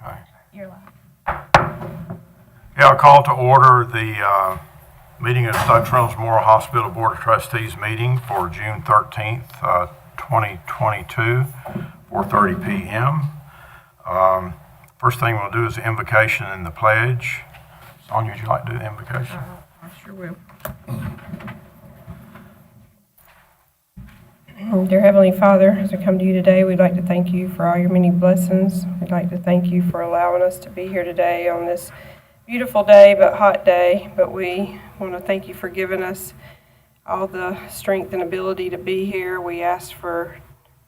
Okay. You're live. Yeah, I'll call to order the meeting of Stokes Reynolds Memorial Hospital Board of Trustees meeting for June 13th, 2022, 4:30 p.m. First thing we'll do is the invocation and the pledge. Sonia, would you like to do the invocation? I sure will. Dear Heavenly Father, as we come to you today, we'd like to thank you for all your many blessings. We'd like to thank you for allowing us to be here today on this beautiful day but hot day. But we want to thank you for giving us all the strength and ability to be here. We ask for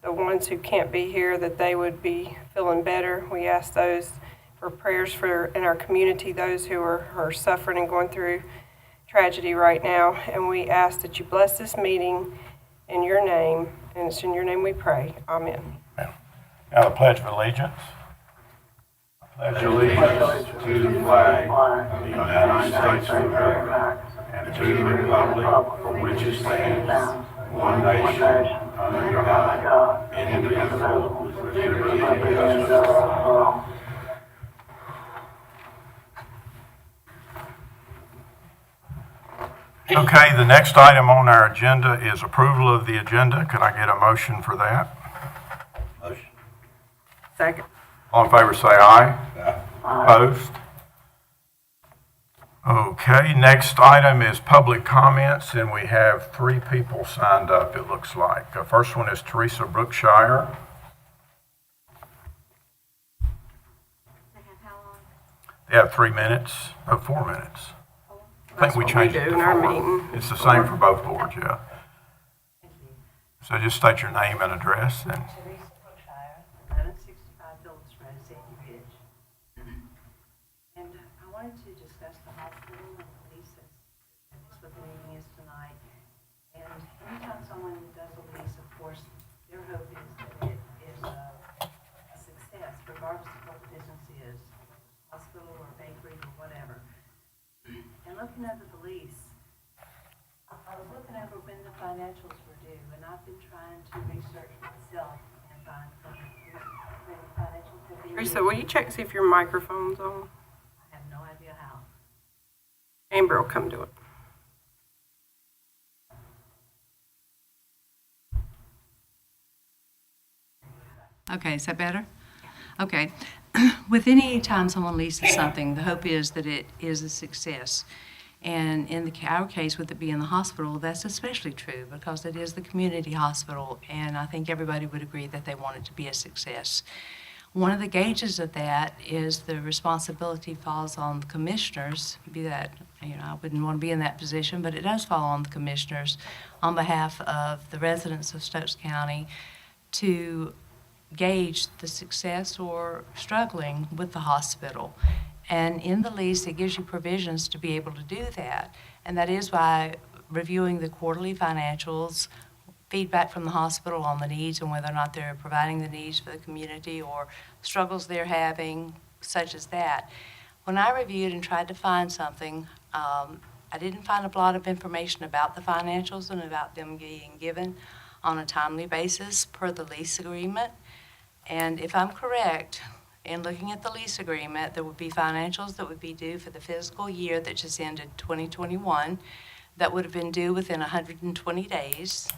the ones who can't be here that they would be feeling better. We ask those for prayers for in our community, those who are suffering and going through tragedy right now. And we ask that you bless this meeting in your name, and it's in your name we pray. Amen. Now the Pledge of Allegiance. I pledge allegiance to the flag of the United States of America and to the republic for which it stands, one nation, under God, indivisible, with liberty and justice for all. Okay, the next item on our agenda is approval of the agenda. Could I get a motion for that? Motion. Second. All in favor say aye. Opposed? Okay, next item is public comments, and we have 3 people signed up, it looks like. The first one is Teresa Brookshire. They have 3 minutes, 4 minutes. I think we changed it to in our 4. meeting. It's the same for both boards, yeah. So just state your name and address and. Teresa Brookshire, 1165 Phillips Road, Sandy Ridge. And I wanted to discuss the hospital and the lease. That's what the meeting is tonight. And anytime someone does a lease, of course, their hope is that it is a success, regardless of what the business is, hospital or bakery or whatever. And looking over the lease, I was looking over when the financials were due, and I've been trying to research myself and find when the financials have been Teresa, due. will you check see if your microphone's on? I have no idea how. Amber will come do it. Okay, is that better? Okay. With any time someone leases something, the hope is that it is a success. And in our case, with it being the hospital, that's especially true because it is the community hospital, and I think everybody would agree that they want it to be a success. One of the gauges of that is the responsibility falls on the commissioners, be that, I wouldn't want to be in that position, but it does fall on the commissioners on behalf of the residents of Stokes County to gauge the success or struggling with the hospital. And in the lease, it gives you provisions to be able to do that. And that is by reviewing the quarterly financials, feedback from the hospital on the needs and whether or not they're providing the needs for the community or struggles they're having, such as that. When I reviewed and tried to find something, I didn't find a lot of information about the financials and about them being given on a timely basis per the lease agreement. And if I'm correct, in looking at the lease agreement, there would be financials that would be due for the fiscal year that just ended 2021 that would have been due within 120 days.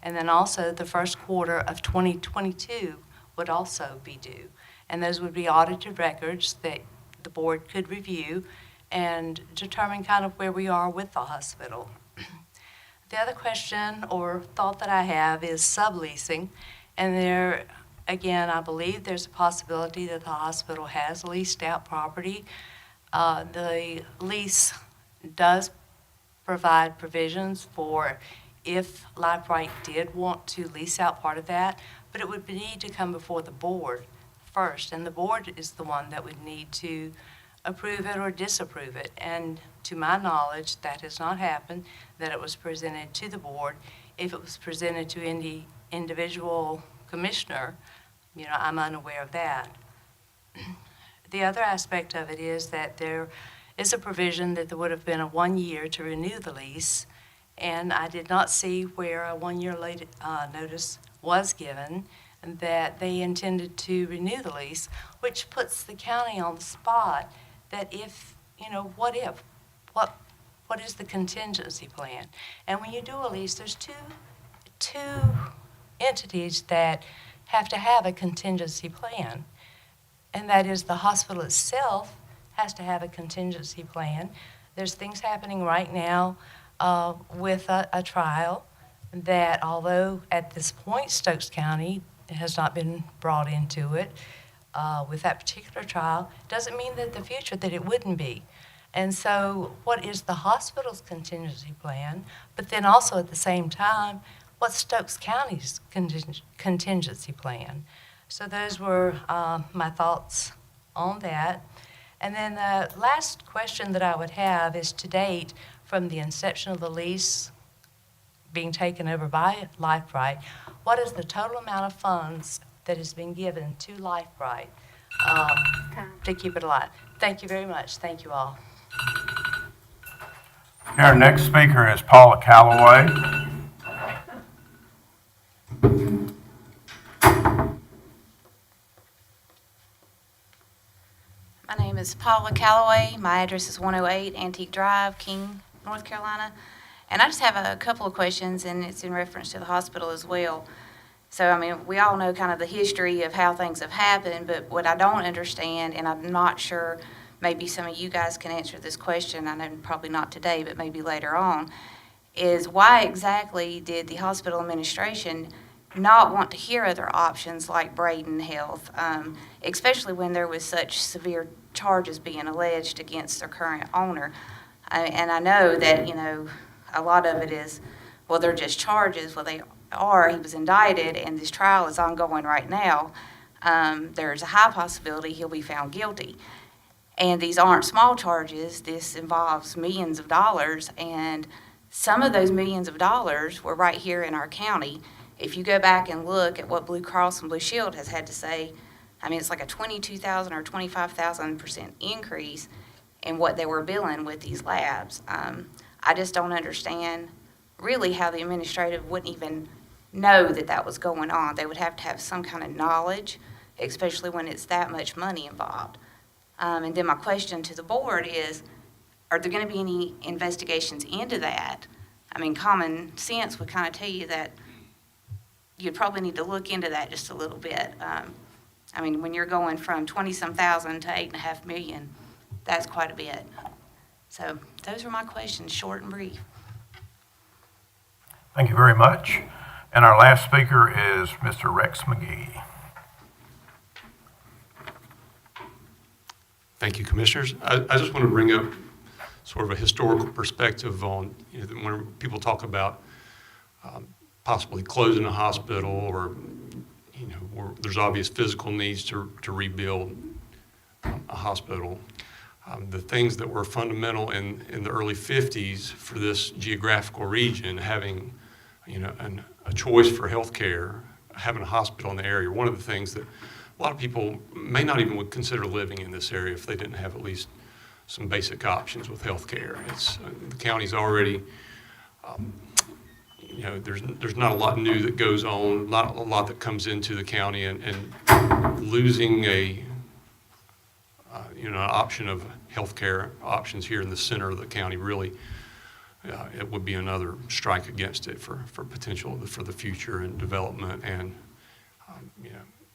And then also the first quarter of 2022 would also be due. And those would be audited records that the board could review and determine kind of where we are with the hospital. The other question or thought that I have is subleasing. And there, again, I believe there's a possibility that the hospital has leased out property. The lease does provide provisions for if LifeRight did want to lease out part of that, but it would need to come before the board first, and the board is the one that would need to approve it or disapprove it. And to my knowledge, that has not happened, that it was presented to the board. If it was presented to any individual commissioner, I'm unaware of that. The other aspect of it is that there is a provision that there would have been a 1 year to renew the lease, and I did not see where a 1 year notice was given. that they intended to renew the lease, which puts the county on the spot that if, what if? What is the contingency plan? And when you do a lease, there's two entities that have to have a contingency plan. And that is the hospital itself has to have a contingency plan. There's things happening right now with a trial that, although at this point Stokes County has not been brought into it with that particular trial, doesn't mean that in the future that it wouldn't be. And so what is the hospital's contingency plan? But then also at the same time, what's Stokes County's contingency plan? So those were my thoughts on that. And then the last question that I would have is, to date, from the inception of the lease being taken over by LifeBright, what is the total amount of funds that has been given to LifeBright to keep it alive? Thank you very much. Thank you all. Our next speaker is Paula Calloway. My name is Paula Calloway. My address is 108 Antique Drive, King, North Carolina. And I just have a couple of questions, and it's in reference to the hospital as well. So, we all know kind of the history of how things have happened, but what I don't understand, and I'm not sure, maybe some of you guys can answer this question, I know probably not today, but maybe later on, is why exactly did the hospital administration not want to hear other options like Braden Health, especially when there was such severe charges being alleged against their current owner? And I know that, a lot of it is, well, they're just charges. Well, they are. He was indicted, and this trial is ongoing right now. There's a high possibility he'll be found guilty. And these aren't small charges. This involves millions of dollars, and some of those millions of dollars were right here in our county. If you go back and look at what Blue Cross and Blue Shield has had to say, it's like a 22,000 or 25,000% increase in what they were billing with these labs. I just don't understand really how the administrative wouldn't even know that that was going on. They would have to have some kind of knowledge, especially when it's that much money involved. And then my question to the board is, are there going to be any investigations into that? Common sense would kind of tell you that you'd probably need to look into that just a little bit. When you're going from 20-some thousand to $8.5 million, that's quite a bit. So those are my questions, short and brief. Thank you very much. And our last speaker is Mr. Rex Mcgee. Thank you, Commissioners. I just want to bring up sort of a historical perspective on, when people talk about possibly closing a hospital, or, where there's obvious physical needs to rebuild a hospital. The things that were fundamental in the early 50s for this geographical region, having, a choice for health care, having a hospital in the area, one of the things that a lot of people may not even would consider living in this area if they didn't have at least some basic options with health care. The county's already, there's not a lot new that goes on, not a lot that comes into the county, and losing an option of health care options here in the center of the county really, it would be another strike against it for potential for the future and development, and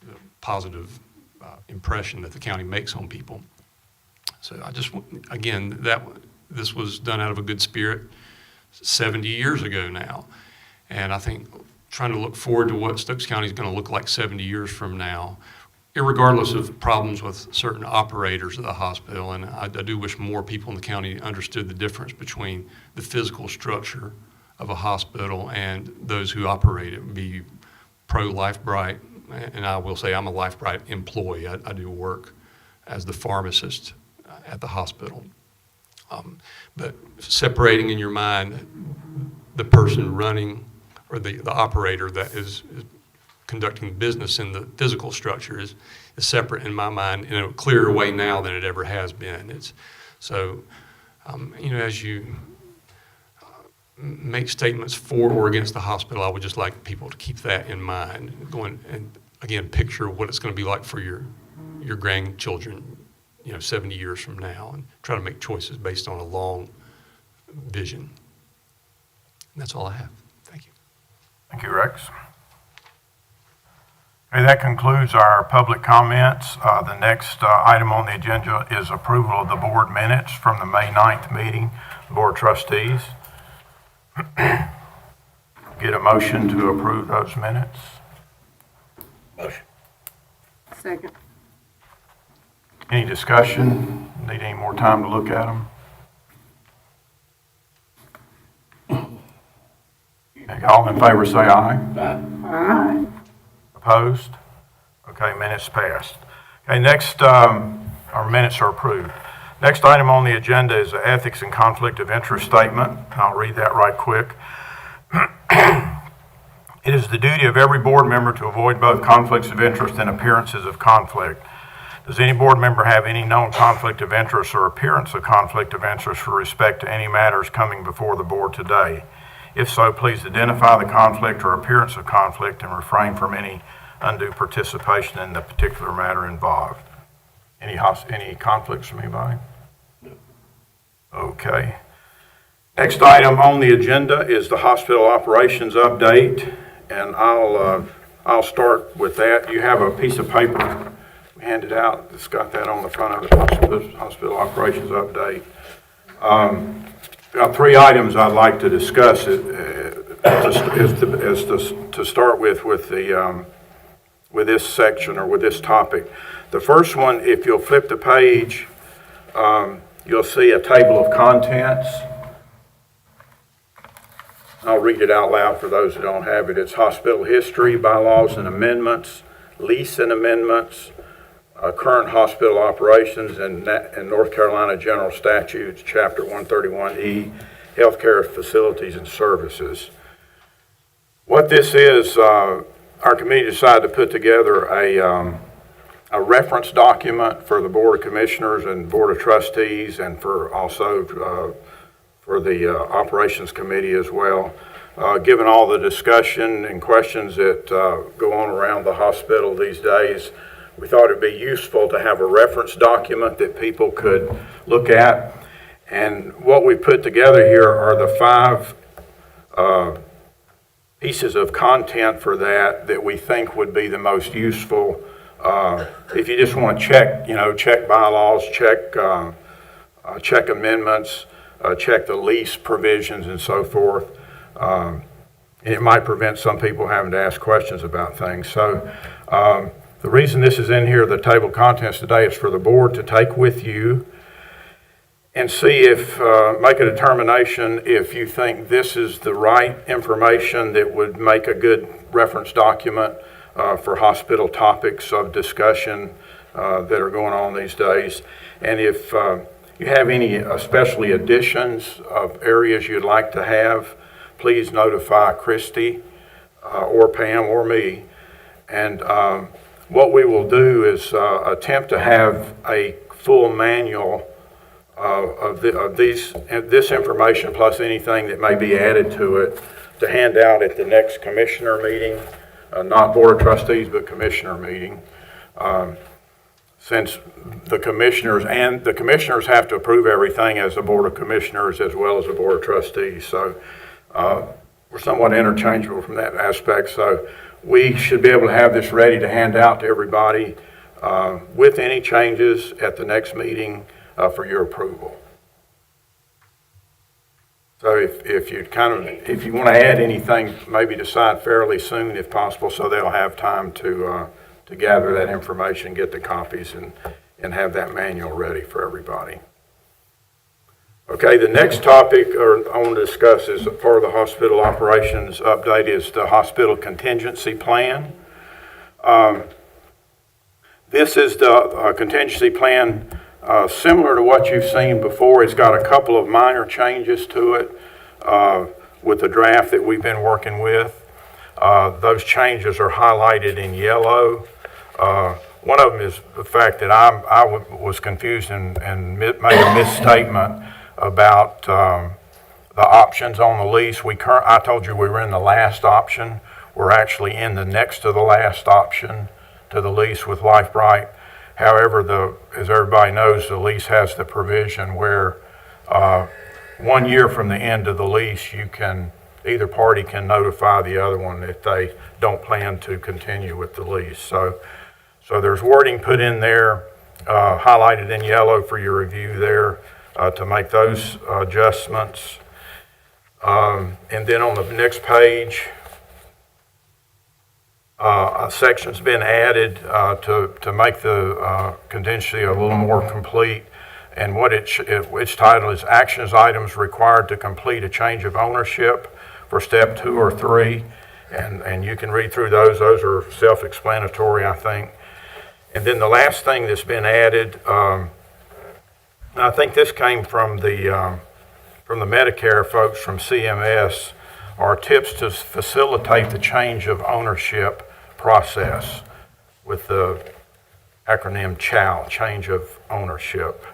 the positive impression that the county makes on people. So I just, again, this was done out of a good spirit 70 years ago now. And I think trying to look forward to what Stokes County is going to look like 70 years from now, irregardless of problems with certain operators of the hospital. And I do wish more people in the county understood the difference between the physical structure of a hospital and those who operate it, be pro-LifeBright. And I will say I'm a LifeBright employee. I do work as the pharmacist at the hospital. But separating in your mind the person running, or the operator that is conducting business in the physical structure is separate in my mind in a clearer way now than it ever has been. As you make statements for or against the hospital, I would just like people to keep that in mind. And again, picture what it's going to be like for your grandchildren, 70 years from now, and try to make choices based on a long vision. And that's all I have. Thank you. Thank you, Rex. Okay, that concludes our public comments. The next item on the agenda is approval of the board minutes from the May 9th meeting, the Board of Trustees. Get a motion to approve those minutes. Motion. Second. Any discussion? Need any more time to look at them? Okay, all in favor say aye. Aye. Opposed? Okay, minutes passed. Okay, next, our minutes are approved. Next item on the agenda is the Ethics and Conflict of Interest Statement. I'll read that right quick. It is the duty of every board member to avoid both conflicts of interest and appearances of conflict. Does any board member have any known conflict of interest or appearance of conflict of interest with respect to any matters coming before the board today? If so, please identify the conflict or appearance of conflict and refrain from any undue participation in the particular matter involved. Any conflicts from anybody? No. Okay. Next item on the agenda is the hospital operations update, and I'll start with that. You have a piece of paper handed out that's got that on the front of it, hospital operations update. Got three items I'd like to discuss to start with this section or with this topic. The first one, if you'll flip the page, you'll see a table of contents. I'll read it out loud for those who don't have it. It's hospital history, bylaws and amendments, lease and amendments, current hospital operations, and North Carolina General Statutes, Chapter 131E, Healthcare Facilities and Services. What this is, our committee decided to put together a reference document for the Board of Commissioners and Board of Trustees, and for also for the Operations Committee as well. Given all the discussion and questions that go on around the hospital these days, we thought it'd be useful to have a reference document that people could look at. And what we put together here are the 5 pieces of content for that we think would be the most useful. If you just want to check bylaws, check amendments, check the lease provisions and so forth. It might prevent some people having to ask questions about things. So the reason this is in here, the table of contents today, is for the board to take with you and see if, make a determination if you think this is the right information that would make a good reference document for hospital topics of discussion that are going on these days. And if you have any especially additions of areas you'd like to have, please notify Christy or Pam or me. And what we will do is attempt to have a full manual of this information plus anything that may be added to it to hand out at the next commissioner meeting, not Board of Trustees, but commissioner meeting. Since the commissioners have to approve everything as the Board of Commissioners as well as the Board of Trustees. So we're somewhat interchangeable from that aspect. So we should be able to have this ready to hand out to everybody with any changes at the next meeting for your approval. So if you want to add anything, maybe decide fairly soon if possible, so they'll have time to gather that information, get the copies, and have that manual ready for everybody. Okay, the next topic I want to discuss is part of the hospital operations update is the hospital contingency plan. This is the contingency plan similar to what you've seen before. It's got a couple of minor changes to it with the draft that we've been working with. Those changes are highlighted in yellow. One of them is the fact that I was confused and made a misstatement about the options on the lease. I told you we were in the last option. We're actually in the next to the last option to the lease with LifeBright. However, as everybody knows, the lease has the provision where 1 year from the end of the lease, either party can notify the other one if they don't plan to continue with the lease. So there's wording put in there, highlighted in yellow for your review there, to make those adjustments. And then on the next page, a section's been added to make the contingency a little more complete. And what its title is Actions Items Required to Complete a Change of Ownership for Step 2 or 3. And you can read through those. Those are self-explanatory, I think. And then the last thing that's been added, I think this came from the Medicare folks from CMS, are tips to facilitate the change of ownership process with the acronym CHOW, Change of Ownership.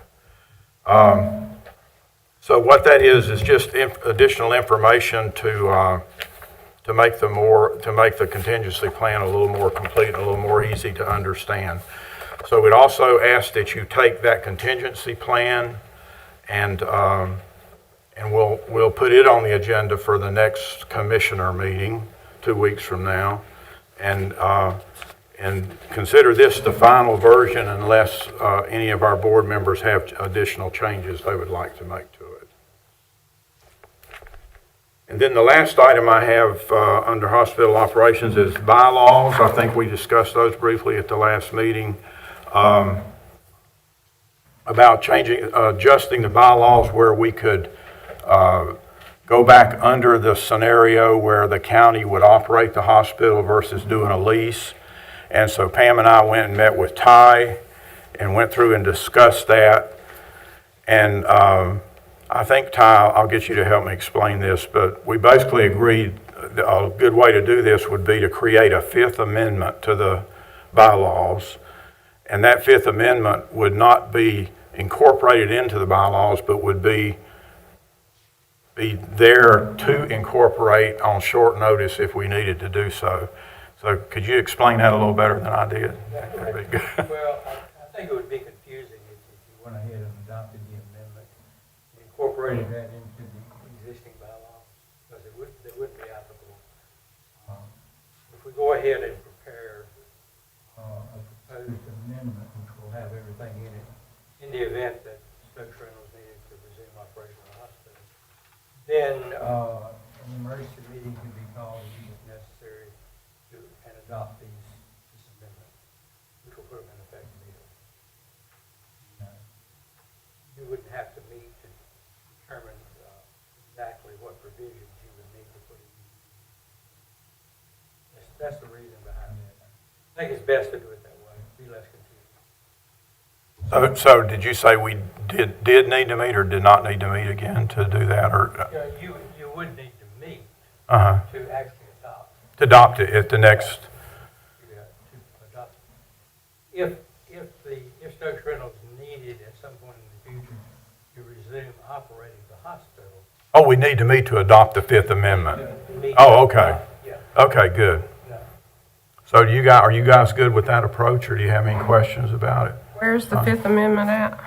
So what that is just additional information to make the contingency plan a little more complete and a little more easy to understand. So it also asks that you take that contingency plan and we'll put it on the agenda for the next commissioner meeting 2 weeks from now, and consider this the final version unless any of our board members have additional changes they would like to make to it. And then the last item I have under hospital operations is bylaws. I think we discussed those briefly at the last meeting. About adjusting the bylaws where we could go back under the scenario where the county would operate the hospital versus doing a lease. And so Pam and I went and met with Ty and went through and discussed that. And I think, Ty, I'll get you to help me explain this, but we basically agreed a good way to do this would be to create a Fifth Amendment to the bylaws. And that Fifth Amendment would not be incorporated into the bylaws, but would be there to incorporate on short notice if we needed to do so. So could you explain that a little better than I did? That'd be good. Well, I think it would be confusing if you went ahead and adopted the amendment, incorporated that into the existing bylaw, because they wouldn't be applicable. If we go ahead and prepare a proposed amendment, which will have everything in it, in the event that Stokes Reynolds needed to resume operation of the hospital, then an emergency meeting can be called if necessary and adopt this amendment, which will put them in effect immediately. You wouldn't have to meet to determine exactly what provisions you would need to put in. That's the reason behind it. I think it's best to do it that way, be less confusing. So did you say we did need to meet or did not need to meet again to do that? Or You would need to meet to actually adopt. adopt it at the next? To adopt. If Stokes Reynolds needed at some point in the future to resume operating the hospital. Oh, we need to meet to adopt the Fifth Amendment. meet- Oh, okay. Yeah. Okay, good. Yeah. So are you guys good with that approach, or do you have any questions about it? Where's the Fifth Amendment at?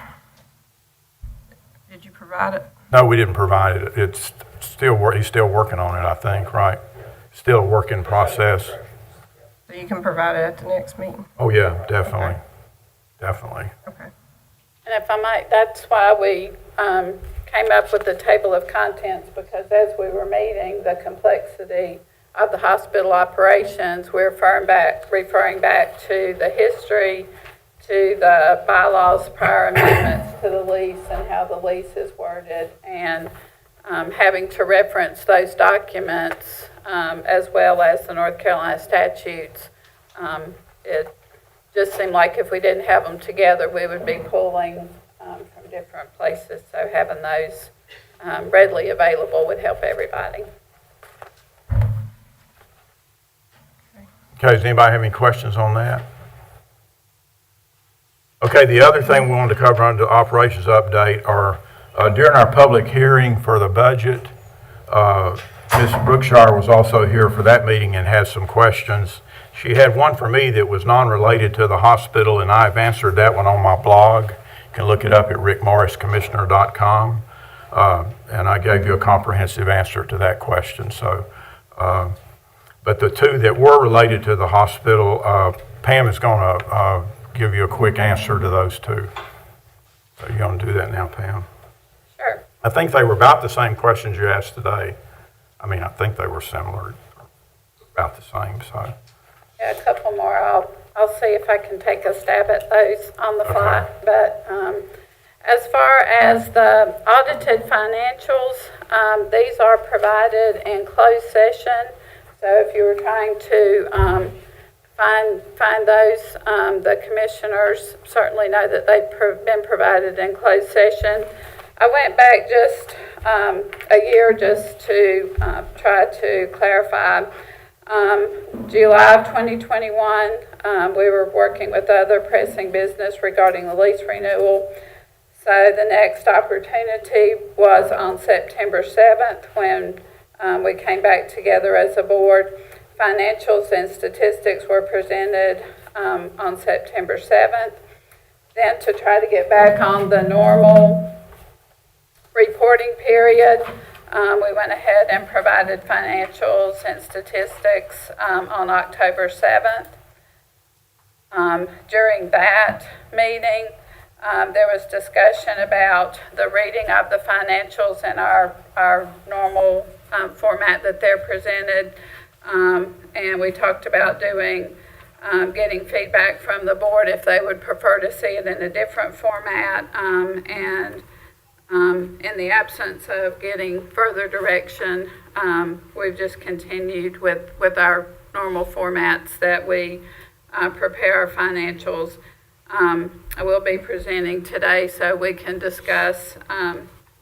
Did you provide it? No, we didn't provide it. It's still, he's still working on it, I think, right? Still a work in process. So you can provide it at the next meeting? Oh, yeah, definitely. Definitely. Okay. And if I might, that's why we came up with the table of contents, because as we were meeting, the complexity of the hospital operations, we're referring back to the history, to the bylaws, prior amendments to the lease and how the lease is worded, and having to reference those documents as well as the North Carolina statutes. It just seemed like if we didn't have them together, we would be pulling from different places. So having those readily available would help everybody. Okay, does anybody have any questions on that? Okay, the other thing we wanted to cover under the operations update are during our public hearing for the budget, Ms. Brookshire was also here for that meeting and had some questions. She had one for me that was non-related to the hospital, and I've answered that one on my blog. You can look it up at rickmorriscommissioner.com. And I gave you a comprehensive answer to that question. So, but the two that were related to the hospital, Pam is going to give you a quick answer to those two. So you're going to do that now, Pam? Sure. I think they were about the same questions you asked today. I mean, I think they were similar, about the same, so. Yeah, a couple more. I'll see if I can take a stab at those on the fly. Okay. But as far as the audited financials, these are provided in closed session. So if you were trying to find those, the commissioners certainly know that they've been provided in closed session. I went back just a year just to try to clarify. July of 2021, we were working with other pressing business regarding the lease renewal. So the next opportunity was on September 7th when we came back together as a board. Financials and statistics were presented on September 7th. Then to try to get back on the normal reporting period, we went ahead and provided financials and statistics on October 7th. During that meeting, there was discussion about the reading of the financials in our normal format that they're presented. And we talked about getting feedback from the board if they would prefer to see it in a different format. In the absence of getting further direction, we've just continued with our normal formats that we prepare our financials. I will be presenting today so we can discuss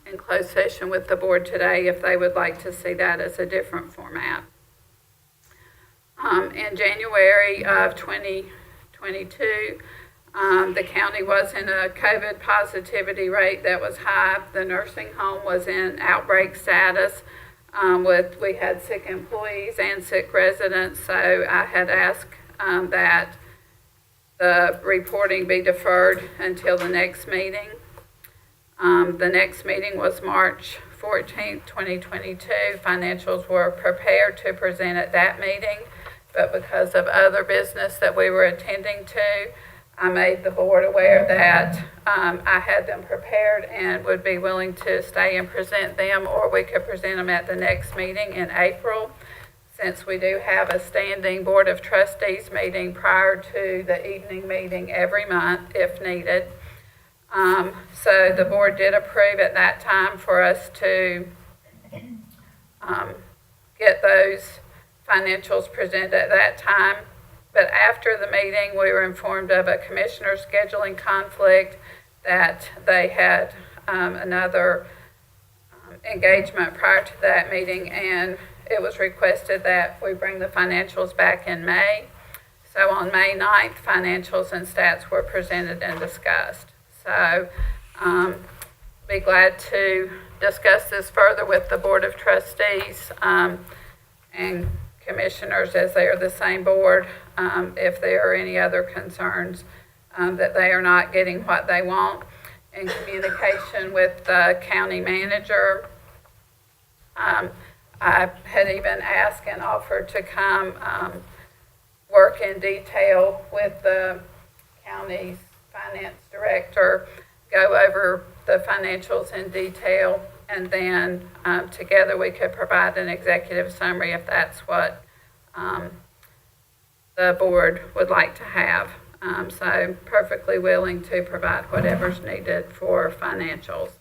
in closed session with the board today if they would like to see that as a different format. In January of 2022, the county was in a COVID positivity rate that was high. The nursing home was in outbreak status. We had sick employees and sick residents, so I had asked that the reporting be deferred until the next meeting. The next meeting was March 14th, 2022. Financials were prepared to present at that meeting, but because of other business that we were attending to, I made the board aware that I had them prepared and would be willing to stay and present them, or we could present them at the next meeting in April, since we do have a standing Board of Trustees meeting prior to the evening meeting every month if needed. So the board did approve at that time for us to get those financials presented at that time. But after the meeting, we were informed of a commissioner scheduling conflict, that they had another engagement prior to that meeting, and it was requested that we bring the financials back in May. So on May 9th, financials and stats were presented and discussed. So be glad to discuss this further with the Board of Trustees and commissioners, as they are the same board, if there are any other concerns that they are not getting what they want. In communication with the county manager, I had even asked and offered to come work in detail with the county's finance director, go over the financials in detail, and then together we could provide an executive summary if that's what the board would like to have. So perfectly willing to provide whatever's needed for financials.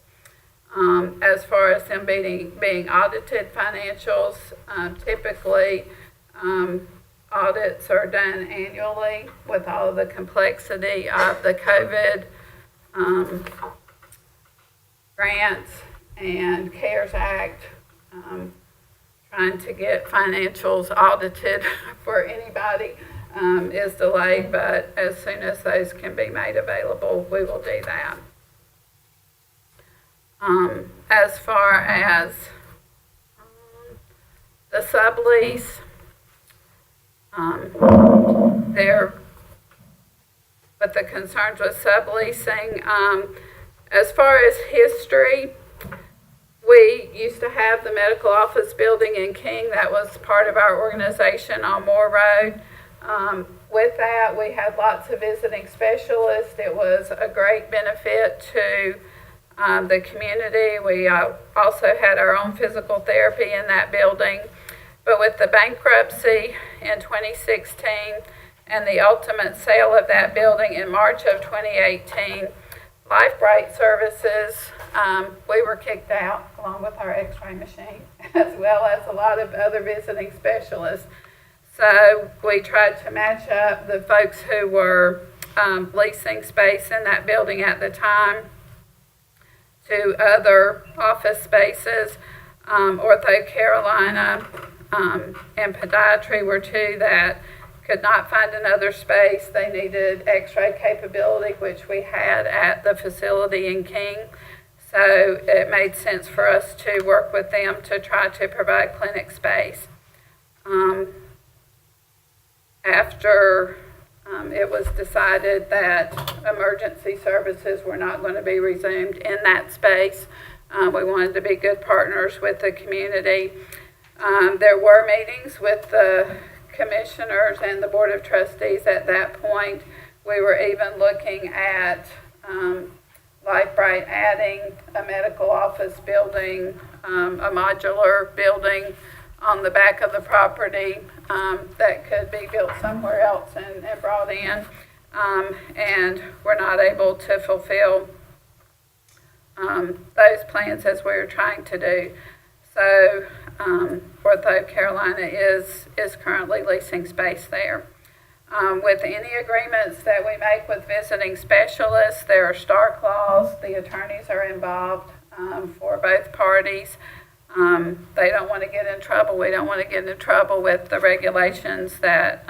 As far as them being audited financials, typically audits are done annually with all of the complexity of the COVID grants and CARES Act. Trying to get financials audited for anybody is delayed, but as soon as those can be made available, we will do that. As far as the sublease, there, with the concerns with subleasing, as far as history, we used to have the medical office building in King. That was part of our organization on Moore Road. With that, we had lots of visiting specialists. It was a great benefit to the community. We also had our own physical therapy in that building. But with the bankruptcy in 2016 and the ultimate sale of that building in March of 2018, Life Bright Services, we were kicked out along with our x-ray machine, as well as a lot of other visiting specialists. So we tried to match up the folks who were leasing space in that building at the time to other office spaces. Ortho Carolina and Podiatry were two that could not find another space. They needed x-ray capability, which we had at the facility in King. So it made sense for us to work with them to try to provide clinic space. After it was decided that emergency services were not going to be resumed in that space, we wanted to be good partners with the community. There were meetings with the commissioners and the Board of Trustees at that point. We were even looking at Life Bright adding a medical office building, a modular building on the back of the property that could be built somewhere else and brought in. And we're not able to fulfill those plans as we were trying to do. So Ortho Carolina is currently leasing space there. With any agreements that we make with visiting specialists, there are star clauses. The attorneys are involved for both parties. They don't want to get in trouble. We don't want to get in trouble with the regulations that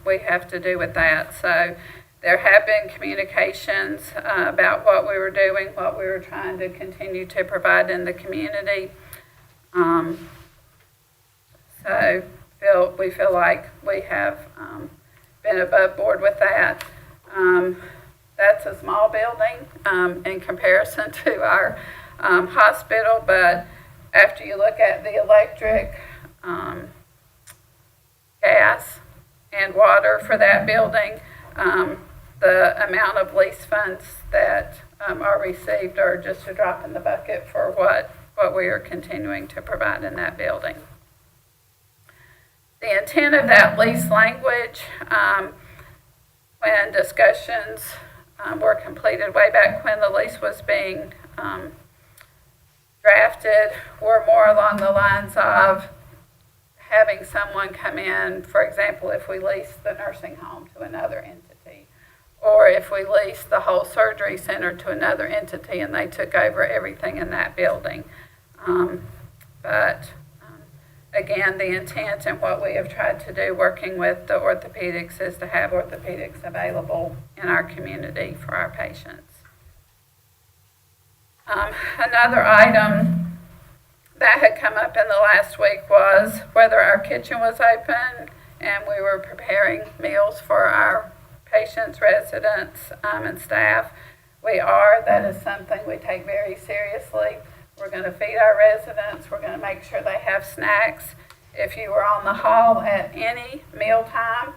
we have to do with that. So there have been communications about what we were doing, what we were trying to continue to provide in the community. So we feel like we have been above board with that. That's a small building in comparison to our hospital, but after you look at the electric, gas, and water for that building, the amount of lease funds that are received are just a drop in the bucket for what we are continuing to provide in that building. The intent of that lease language, when discussions were completed way back when the lease was being drafted, were more along the lines of having someone come in, for example, if we lease the nursing home to another entity, or if we lease the whole surgery center to another entity and they took over everything in that building. But again, the intent and what we have tried to do working with the orthopedics is to have orthopedics available in our community for our patients. Another item that had come up in the last week was whether our kitchen was open and we were preparing meals for our patients, residents, and staff. We are. That is something we take very seriously. We're going to feed our residents. We're going to make sure they have snacks. If you were on the hall at any mealtime,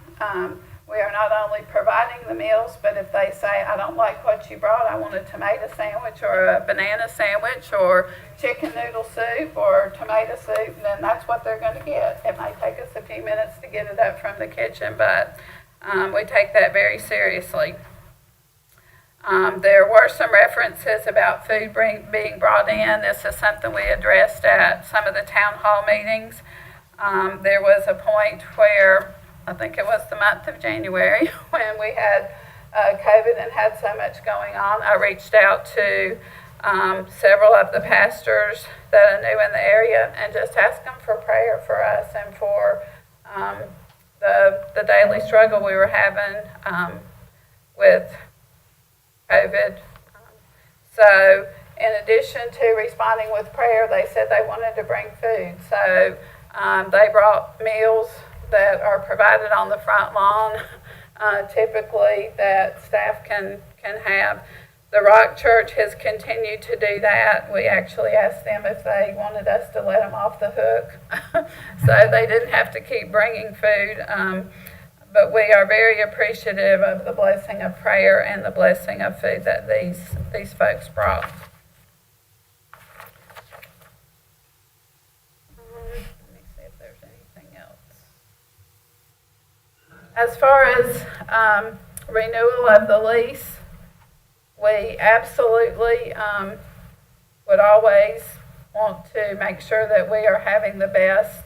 we are not only providing the meals, but if they say, I don't like what you brought, I want a tomato sandwich or a banana sandwich or chicken noodle soup or tomato soup, then that's what they're going to get. It may take us a few minutes to get it up from the kitchen, but we take that very seriously. There were some references about food being brought in. This is something we addressed at some of the town hall meetings. There was a point where, I think it was the month of January, when we had COVID and had so much going on, I reached out to several of the pastors that I knew in the area and just asked them for prayer for us and for the daily struggle we were having with COVID. So in addition to responding with prayer, they said they wanted to bring food. So They brought meals that are provided on the front lawn, typically that staff can have. The Rock Church has continued to do that. We actually asked them if they wanted us to let them off the hook, so they didn't have to keep bringing food. But we are very appreciative of the blessing of prayer and the blessing of food that these folks brought. Let me see if there's anything else. As far as renewal of the lease, we absolutely would always want to make sure that we are having the best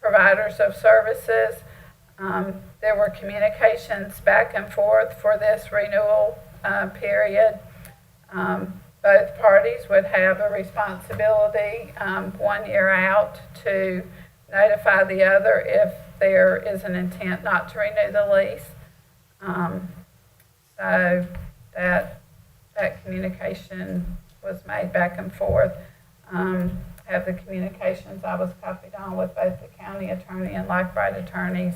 providers of services. There were communications back and forth for this renewal period. Both parties would have a responsibility 1 year out to notify the other if there is an intent not to renew the lease. So that communication was made back and forth. Have the communications I was copied on with both the county attorney and Life-Bright attorneys,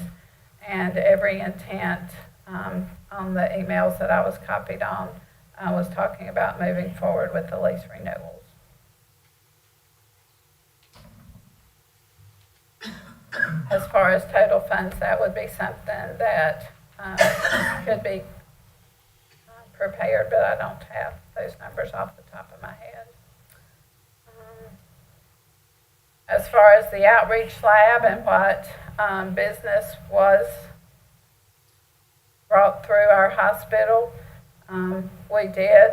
and every intent on the emails that I was copied on was talking about moving forward with the lease renewals. As far as total funds, that would be something that could be prepared, but I don't have those numbers off the top of my head. As far as the outreach lab and what business was brought through our hospital, we did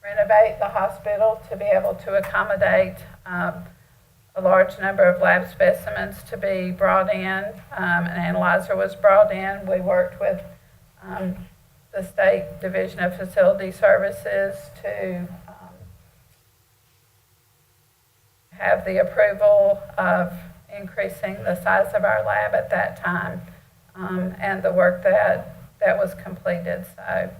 renovate the hospital to be able to accommodate a large number of lab specimens to be brought in. An analyzer was brought in. We worked with the State Division of Facility Services to have the approval of increasing the size of our lab at that time, and the work that was completed. So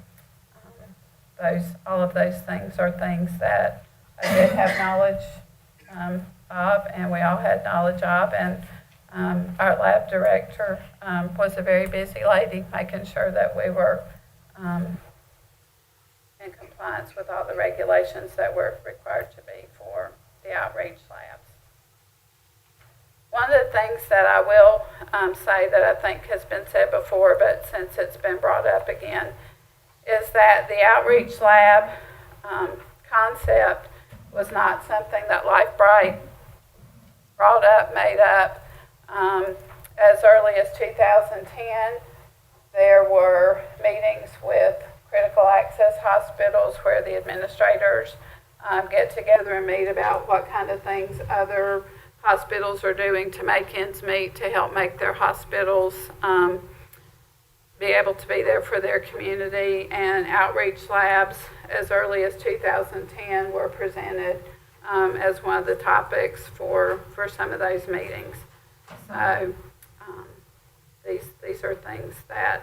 all of those things are things that I did have knowledge of, and we all had knowledge of, and our lab director was a very busy lady, making sure that we were in compliance with all the regulations that were required to be for the outreach labs. One of the things that I will say that I think has been said before, but since it's been brought up again, is that the outreach lab concept was not something that Life-Bright brought up, made up. As early as 2010, there were meetings with critical access hospitals where the administrators get together and meet about what kind of things other hospitals are doing to make ends meet, to help make their hospitals be able to be there for their community. And outreach labs, as early as 2010, were presented as one of the topics for some of those meetings. So these are things that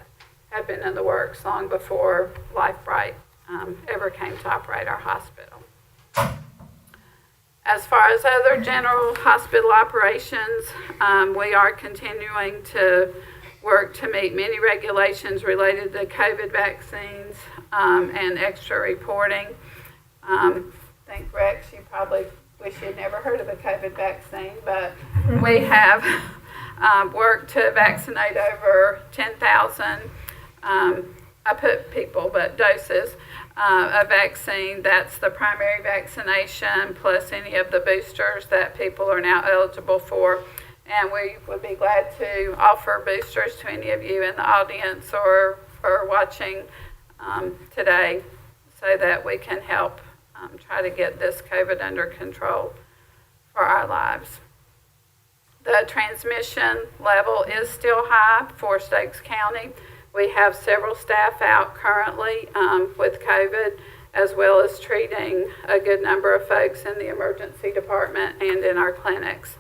have been in the works long before Life-Bright ever came to operate our hospital. As far as other general hospital operations, we are continuing to work to meet many regulations related to COVID vaccines and extra reporting. I think, Rex, you probably wish you'd never heard of a COVID vaccine, but we have worked to vaccinate over 10,000, I put people, but doses, a vaccine. That's the primary vaccination plus any of the boosters that people are now eligible for. And we would be glad to offer boosters to any of you in the audience or watching today so that we can help try to get this COVID under control for our lives. The transmission level is still high for Stokes County. We have several staff out currently with COVID, as well as treating a good number of folks in the emergency department and in our clinics.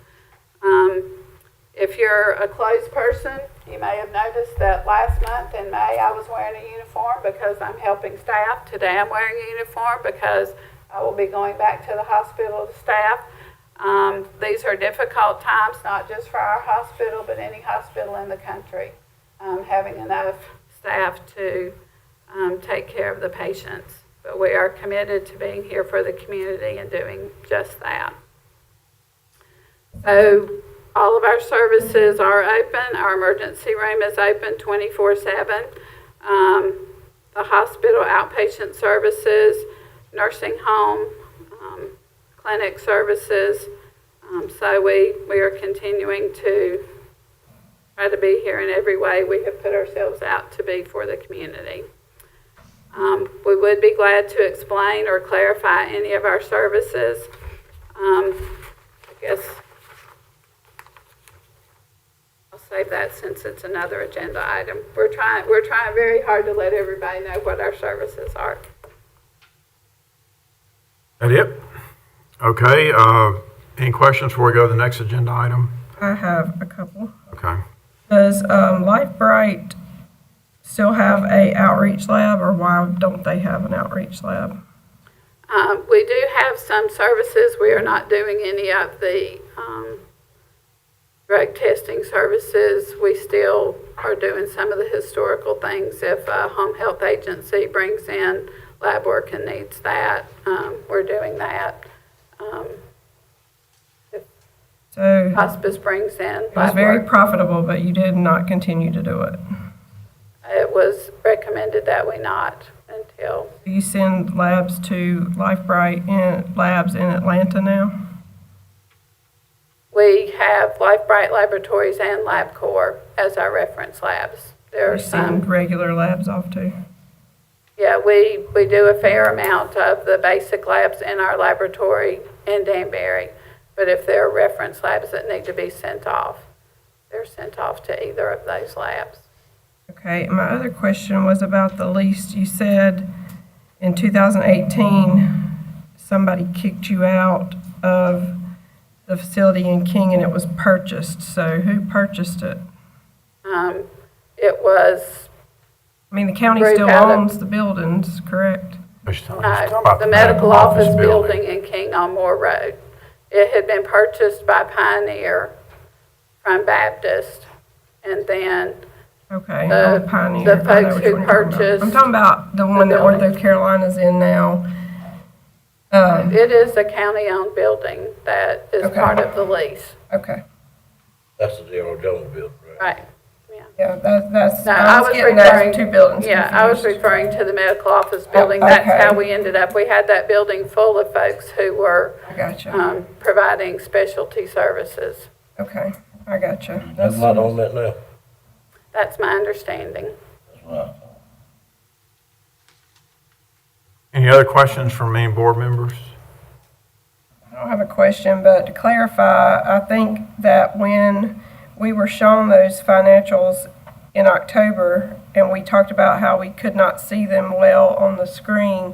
If you're a clothes person, you may have noticed that last month in May I was wearing a uniform because I'm helping staff. Today I'm wearing a uniform because I will be going back to the hospital to staff. These are difficult times, not just for our hospital, but any hospital in the country, having enough staff to take care of the patients. But we are committed to being here for the community and doing just that. So all of our services are open. Our emergency room is open 24/7. The hospital outpatient services, nursing home, clinic services. So we are continuing to try to be here in every way we have put ourselves out to be for the community. We would be glad to explain or clarify any of our services. I guess I'll save that since it's another agenda item. We're trying very hard to let everybody know what our services are. That it? Okay, any questions before we go to the next agenda item? I have a couple. Okay. Does Life Bright still have a outreach lab, or why don't they have an outreach lab? We do have some services. We are not doing any of the drug testing services. We still are doing some of the historical things. If a home health agency brings in lab work and needs that, we're doing that. If So hospice brings in it was lab very work, profitable, but you did not continue to do it. it was recommended that we not until, Do you send labs to Life Bright labs in Atlanta now? we have Life Bright Laboratories and LabCorp as our reference labs. There You are some. send regular labs off to? Yeah, we do a fair amount of the basic labs in our laboratory in Danbury. But if there are reference labs that need to be sent off, they're sent off to either of those labs. Okay, my other question was about the lease. You said in 2018, somebody kicked you out of the facility in King and it was purchased. So who purchased it? It was, I mean, the county Group still out of- owns the buildings, correct? the medical office building in King on Moore Road. It had been purchased by Pioneer from Baptist, and then Okay, The- I'm a Pioneer. the I know folks which who one you're talking about. purchased I'm talking about the one that building. Ortho Carolina's in now. it is a county-owned building that is Okay. part of the lease. Okay, That's the Darrell Jones building, right? Right, yeah. yeah, that's, No, I was getting those two buildings Yeah, I was confused. referring to the medical office building. That's okay. how we ended up. We had that building full of folks who were I gotcha. providing specialty services. Okay, I gotcha. That's not on that now. That's my understanding. That's what I thought. Any other questions from main board members? I don't have a question, but to clarify, I think that when we were shown those financials in October and we talked about how we could not see them well on the screen,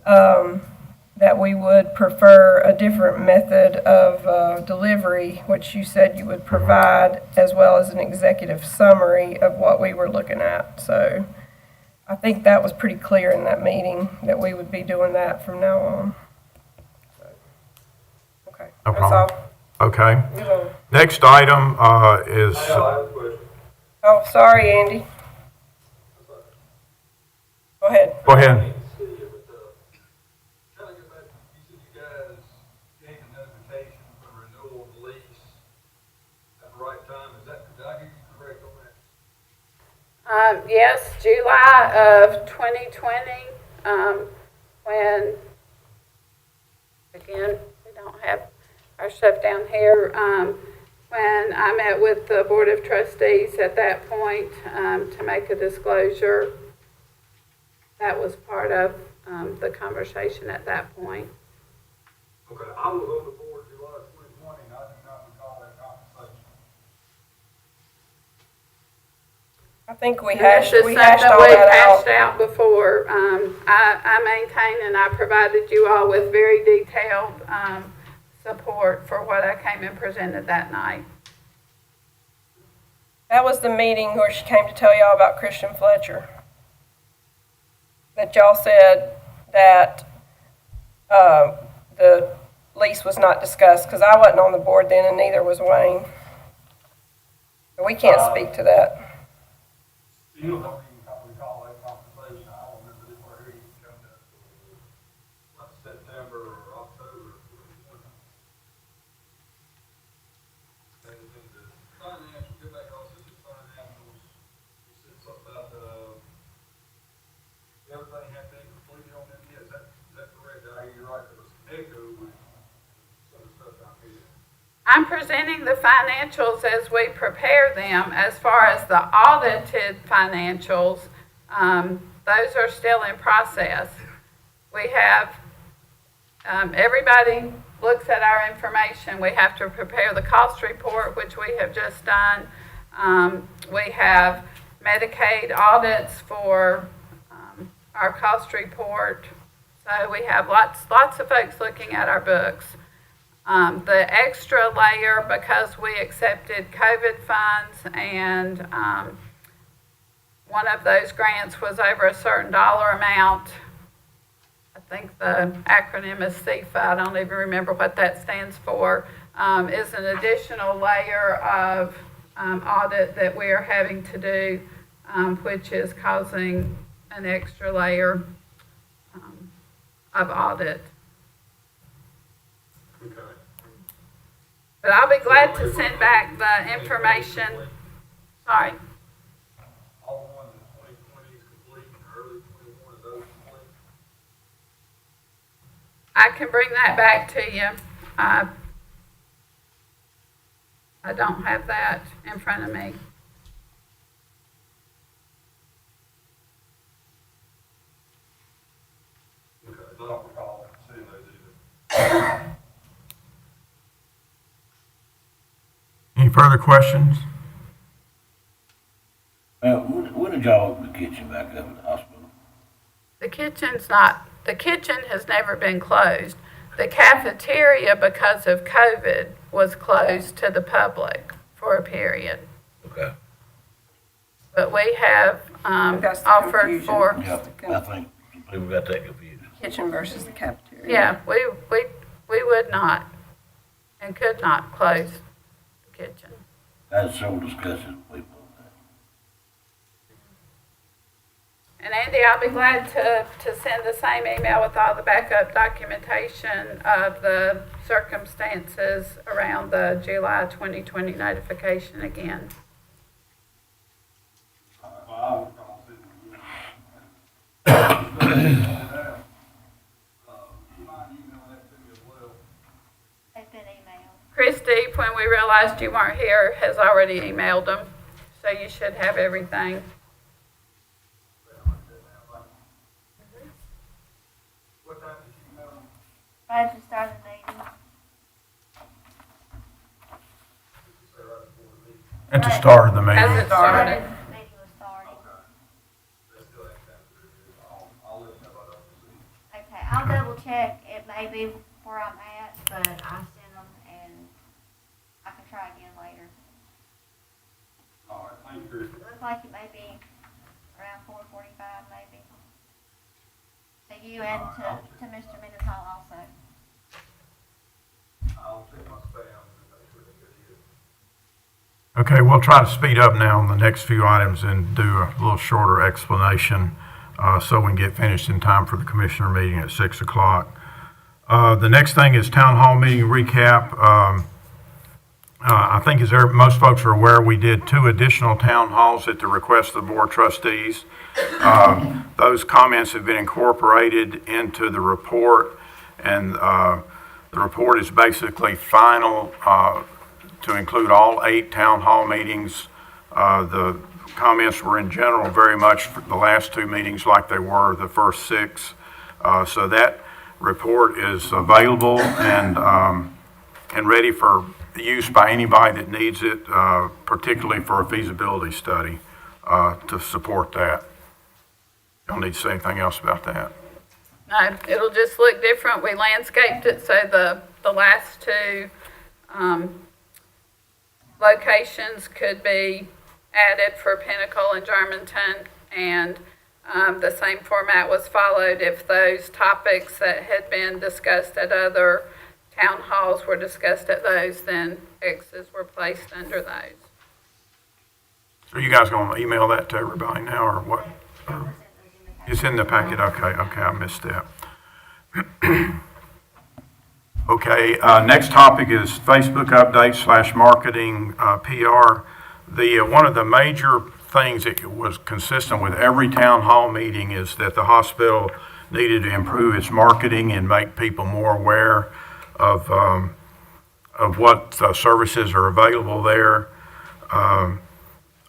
that we would prefer a different method of delivery, which you said you would provide, as well as an executive summary of what we were looking at. So I think that was pretty clear in that meeting, that we would be doing that from now on. So, okay, No that's problem. all. Okay. Move on. Next item is, I have a question. Oh, sorry, Andy. Go ahead. go ahead. Kind of go back, you said you guys gave a notification for renewal of the lease at the right time. Did I hear you correct on that? Yes, July of 2020, when, again, we don't have our stuff down here, when I met with the Board of Trustees at that point to make a disclosure. That was part of the conversation at that point. Okay, I was on the board July 2020, and I do not recall that conversation. I think we This hashed is all something we that hashed out. out before. I maintain and I provided you all with very detailed support for what I came and presented that night. That was the meeting where she came to tell y'all about Christian Fletcher. That y'all said that the lease was not discussed, because I wasn't on the board then, and neither was Wayne. So we can't speak to that. You don't even recall that conversation, I don't remember this where he come to, like September or October. And the financial, get back also to financials, you said something about, everything had been completed on them, is that correct? I hear you right, there was some echo with some of the stuff out here. I'm presenting the financials as we prepare them. As far as the audited financials, those are still in process. We have, everybody looks at our information. We have to prepare the cost report, which we have just done. We have Medicaid audits for our cost report. So we have lots of folks looking at our books. The extra layer, because we accepted COVID funds and one of those grants was over a certain dollar amount. I think the acronym is CFA, I don't even remember what that stands for, is an additional layer of audit that we are having to do, which is causing an extra layer of audit. Okay. But I'll be glad to send back the information. Sorry. All the ones in 2020 is complete, and early 21 of those complete. I can bring that back to you. I don't have that in front of me. Okay, I don't recall seeing those either. Any further questions? When did y'all open the kitchen back up at the hospital? The kitchen has never been closed. The cafeteria, because of COVID, was closed to the public for a period. Okay. But we have That's the offered confusion. for, Yeah, I think some people got that confused. Kitchen versus the cafeteria. yeah, we would not and could not close the kitchen. I had several discussions with people on that. And Andy, I'll be glad to send the same email with all the backup documentation of the circumstances around the July 2020 notification again. Well, I don't recall seeing them again. You mind emailing that to me as well? They've been emailed. Christy, when we realized you weren't here, has already emailed them, so you should have everything. What time did you email them? Right at the start of the meeting. Say right before the meeting. At the start of the meeting. Has it started? The meeting was started. That's still ain't time to do it. I'll let you know about that this evening. Okay, I'll double check. It may be where I'm at, but I sent them and I can try again later. All right, thank you, Chris. It looks like it may be around 4:45 maybe. To you and to Mr. Mendenhall also. I'll check my spam and make sure they get it. Okay, we'll try to speed up now on the next few items and do a little shorter explanation so we can get finished in time for the commissioner meeting at 6 o'clock. The next thing is town hall meeting recap. I think as most folks are aware, we did 2 additional town halls at the request of the board of trustees. Those comments have been incorporated into the report, and the report is basically final to include all 8 town hall meetings. The comments were in general very much for the last 2 meetings like they were the first 6. So that report is available and ready for use by anybody that needs it, particularly for a feasibility study to support that. Don't need to say anything else about that. No, it'll just look different. We landscaped it so the last 2 locations could be added for Pinnacle and Germantown, and the same format was followed if those topics that had been discussed at other town halls were discussed at those, then X's were placed under those. So you guys gonna email that to everybody now, or what? Or- It's in the packet, okay, I missed that. Okay, next topic is Facebook update / marketing, PR. One of the major things that was consistent with every town hall meeting is that the hospital needed to improve its marketing and make people more aware of what services are available there.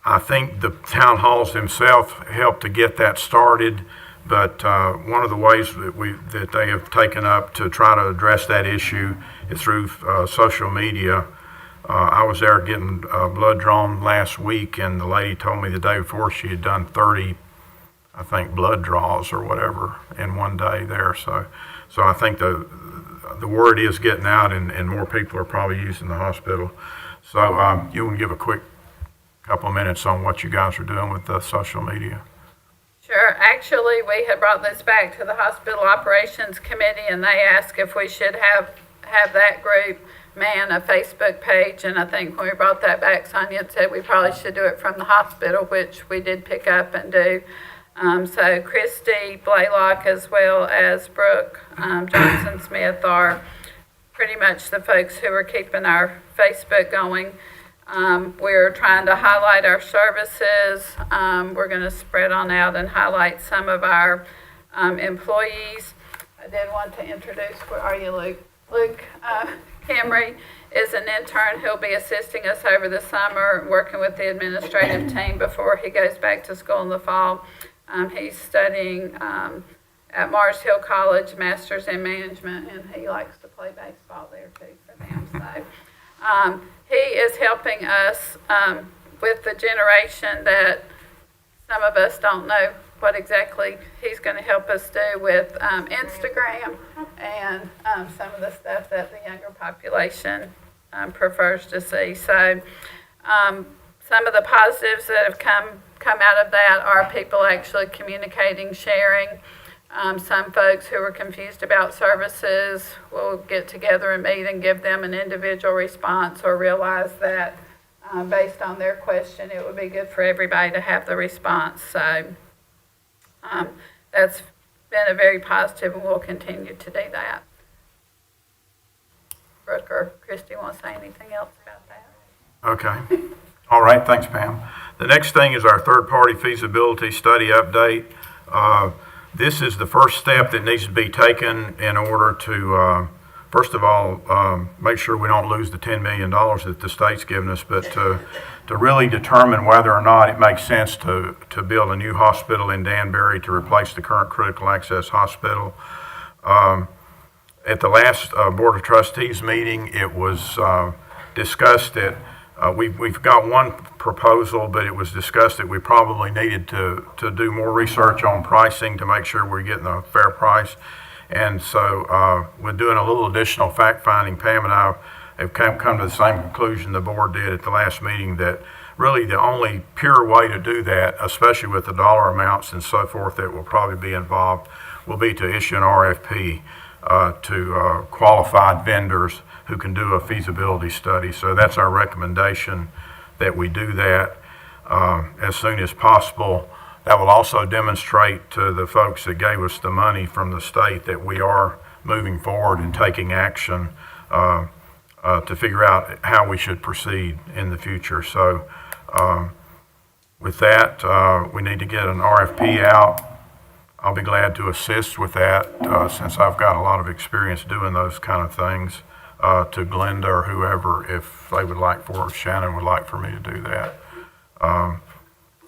I think the town halls themselves helped to get that started, but one of the ways that they have taken up to try to address that issue is through social media. I was there getting blood drawn last week, and the lady told me the day before she had done 30, I think, blood draws or whatever in one day there. So I think the word is getting out, and more people are probably using the hospital. So you can give a quick couple of minutes on what you guys are doing with the social media. Sure. Actually, we had brought this back to the Hospital Operations Committee, and they asked if we should have that group man a Facebook page. And I think when we brought that back, Sonia had said we probably should do it from the hospital, which we did pick up and do. So Christy Blaylock as well as Brooke Johnson Smith are pretty much the folks who are keeping our Facebook going. We're trying to highlight our services. We're going to spread on out and highlight some of our employees. I did want to introduce, where are you, Luke? Luke Camry is an intern. He'll be assisting us over the summer, working with the administrative team before he goes back to school in the fall. He's studying at Mars Hill College, Master's in Management, and he likes to play baseball there too for them. So he is helping us with the generation that some of us don't know what exactly he's going to help us do with Instagram and some of the stuff that the younger population prefers to see. So some of the positives that have come out of that are people actually communicating, sharing. Some folks who are confused about services will get together and meet and give them an individual response, or realize that based on their question, it would be good for everybody to have the response. So that's been a very positive, and we'll continue to do that. Brooke or Christy want to say anything else about that? Okay. All right, thanks, Pam. The next thing is our third-party feasibility study update. This is the first step that needs to be taken in order to, first of all, make sure we don't lose the $10 million that the state's given us, but to really determine whether or not it makes sense to build a new hospital in Danbury to replace the current critical access hospital. At the last Board of Trustees meeting, it was discussed that we've got one proposal, but it was discussed that we probably needed to do more research on pricing to make sure we're getting a fair price. And so we're doing a little additional fact-finding. Pam and I have come to the same conclusion the board did at the last meeting, that really the only pure way to do that, especially with the dollar amounts and so forth that will probably be involved, will be to issue an RFP to qualified vendors who can do a feasibility study. So that's our recommendation, that we do that as soon as possible. That will also demonstrate to the folks that gave us the money from the state that we are moving forward and taking action to figure out how we should proceed in the future. So with that, we need to get an RFP out. I'll be glad to assist with that since I've got a lot of experience doing those kind of things, to Glenda or whoever, if they would like for, if Shannon would like for me to do that.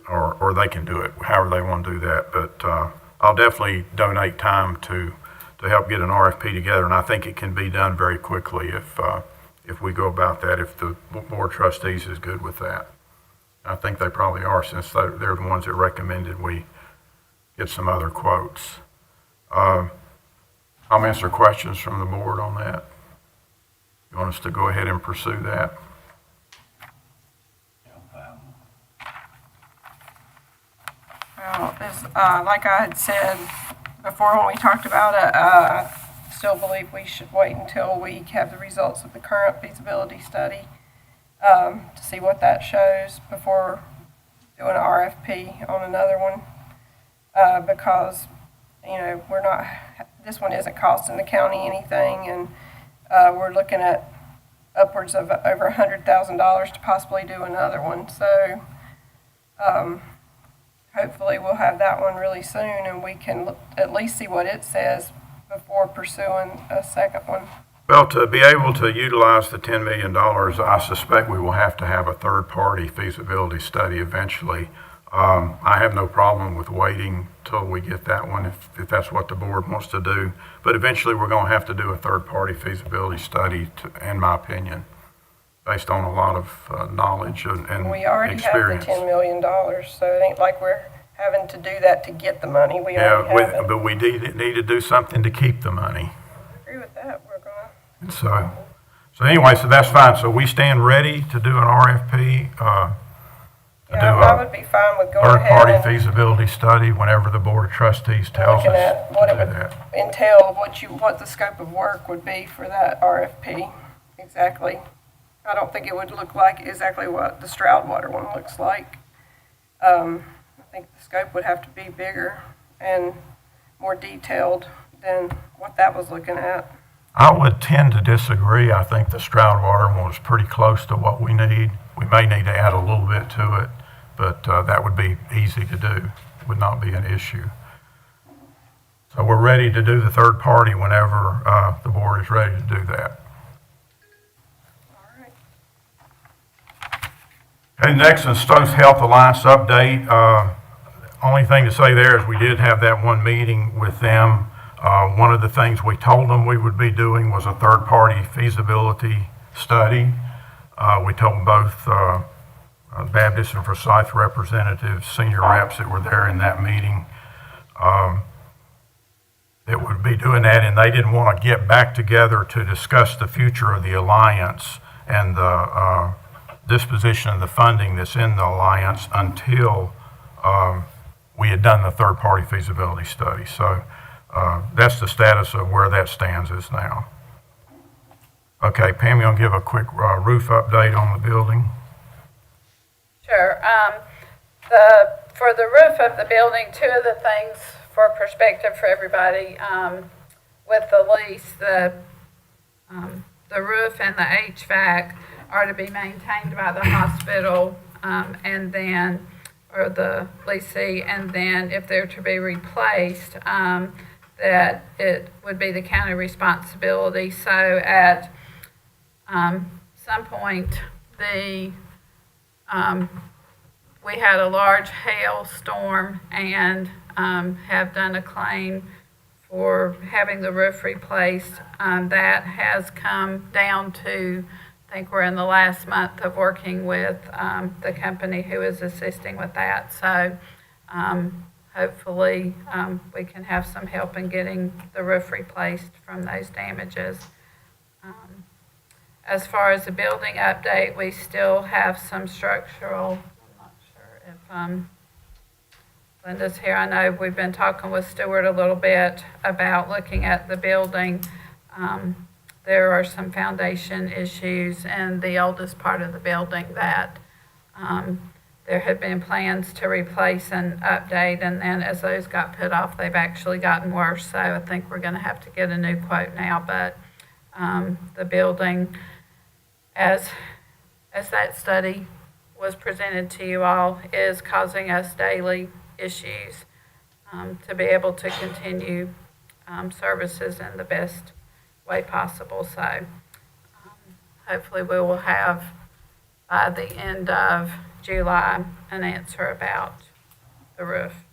Or they can do it however they want to do that. But I'll definitely donate time to help get an RFP together, and I think it can be done very quickly if we go about that, if the Board of Trustees is good with that. I think they probably are, since they're the ones that recommended we get some other quotes. Comments or questions from the board on that? You want us to go ahead and pursue that? Well, like I had said before when we talked about it, still believe we should wait until we have the results of the current feasibility study to see what that shows before doing an RFP on another one. Because, you know, this one isn't costing the county anything, and we're looking at upwards of over $100,000 to possibly do another one. So hopefully we'll have that one really soon, and we can at least see what it says before pursuing a second one. Well, to be able to utilize the $10 million, I suspect we will have to have a third-party feasibility study eventually. I have no problem with waiting till we get that one if that's what the board wants to do. But eventually, we're going to have to do a third-party feasibility study, in my opinion, based on a lot of knowledge and experience. We already have the $10 million, so it ain't like we're having to do that to get the money. We already have it. But we need to do something to keep the money. I agree with that. We're going to. And so anyway, so that's fine. So we stand ready to do an RFP, Yeah, I would be fine with going ahead third-party and feasibility study whenever the Board of Trustees tells us looking at what to it do would that. entail, what the scope of work would be for that RFP, exactly. I don't think it would look like exactly what the Stroud Water one looks like. I think the scope would have to be bigger and more detailed than what that was looking at. I would tend to disagree. I think the Stroud Water one was pretty close to what we need. We may need to add a little bit to it, but that would be easy to do. It would not be an issue. So we're ready to do the third party whenever the board is ready to do that. All right. Okay, next is Stokes Health Alliance update. Only thing to say there is we did have that one meeting with them. One of the things we told them we would be doing was a third-party feasibility study. We told both Baptist and Forsyth representatives, senior reps that were there in that meeting, that would be doing that, and they didn't want to get back together to discuss the future of the alliance and the disposition of the funding that's in the alliance until we had done the third-party feasibility study. So that's the status of where that stands is now. Okay, Pam, you want to give a quick roof update on the building? Sure. For the roof of the building, two of the things for perspective for everybody, with the lease, the roof and the HVAC are to be maintained by the hospital, and then, or the leasee, and then if they're to be replaced, that it would be the county responsibility. So at some point, we had a large hailstorm and have done a claim for having the roof replaced. That has come down to, I think we're in the last month of working with the company who is assisting with that. So hopefully we can have some help in getting the roof replaced from those damages. As far as the building update, we still have some structural, I'm not sure if Linda's here. I know we've been talking with Stuart a little bit about looking at the building. There are some foundation issues in the oldest part of the building that there had been plans to replace and update, and then as those got put off, they've actually gotten worse. So I think we're going to have to get a new quote now. But the building, as that study was presented to you all, is causing us daily issues to be able to continue services in the best way possible. So hopefully we will have by the end of July an answer about the roof.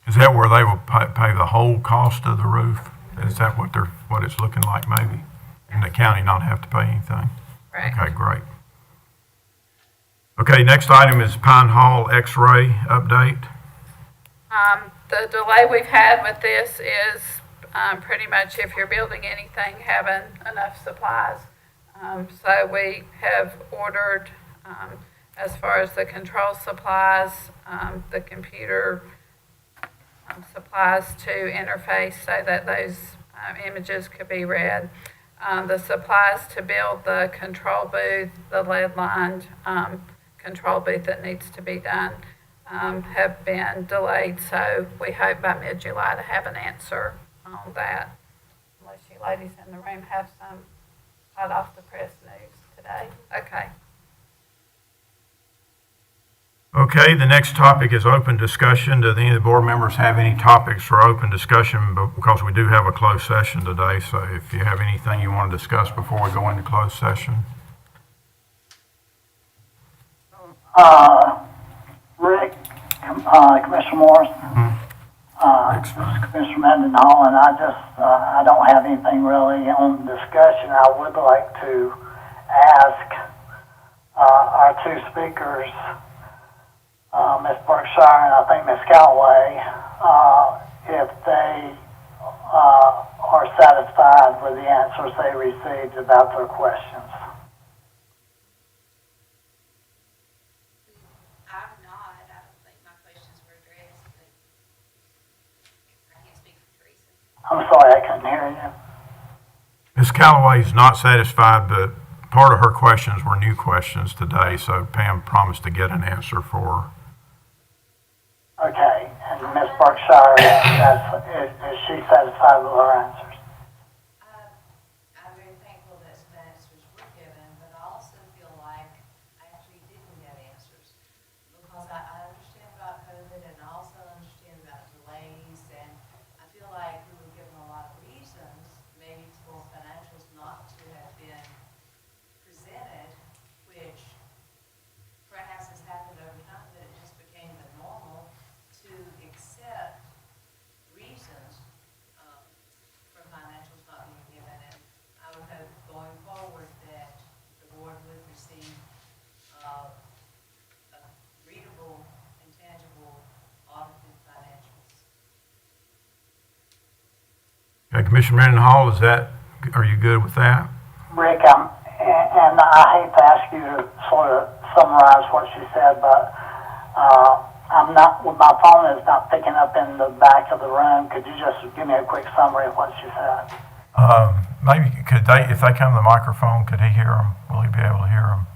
Is that where they will pay the whole cost of the roof? Is that what it's looking like maybe? And the county not have to pay anything? Right. Okay, great. Okay, next item is Pine Hall X-ray update. The delay we've had with this is pretty much if you're building anything, having enough supplies. So we have ordered, as far as the control supplies, the computer supplies to interface so that those images could be read. The supplies to build the control booth, the lead-lined control booth that needs to be done, have been delayed, so we hope by mid-July to have an answer on that. Unless you ladies in the room have some hot off the press news today. Okay. Okay, the next topic is open discussion. Do any of the board members have any topics for open discussion? Because we do have a closed session today, so if you have anything you want to discuss before we go into closed session. Rick, Commissioner Morris, this is Commissioner Mendenhall, and I don't have anything really on discussion. I would like to ask our two speakers, Ms. Berkshire and I think Ms. Callaway, if they are satisfied with the answers they received about their questions. I'm not. I don't think my questions were addressed, but I can't speak for Teresa. I'm sorry, I couldn't hear you. Ms. Callaway is not satisfied, but part of her questions were new questions today, so Pam promised to get an answer for her. Okay, and Ms. Berkshire, is she satisfied with her answers? I'm very thankful that some answers were given, but I also feel like I actually didn't get answers. Because I understand about COVID and I also understand about delays, and I feel like we were given a lot of reasons, maybe for financials not to have been presented, which perhaps has happened over time, that it just became the normal to accept reasons for financials not being given. And I would hope going forward that the board would receive readable and tangible audited financials. Okay, Commissioner Mendenhall, are you good with that? Rick, and I hate to ask you to sort of summarize what she said, but my phone is not picking up in the back of the room. Could you just give me a quick summary of what she said? Maybe if they come to the microphone, could he hear them? Will he be able to hear them?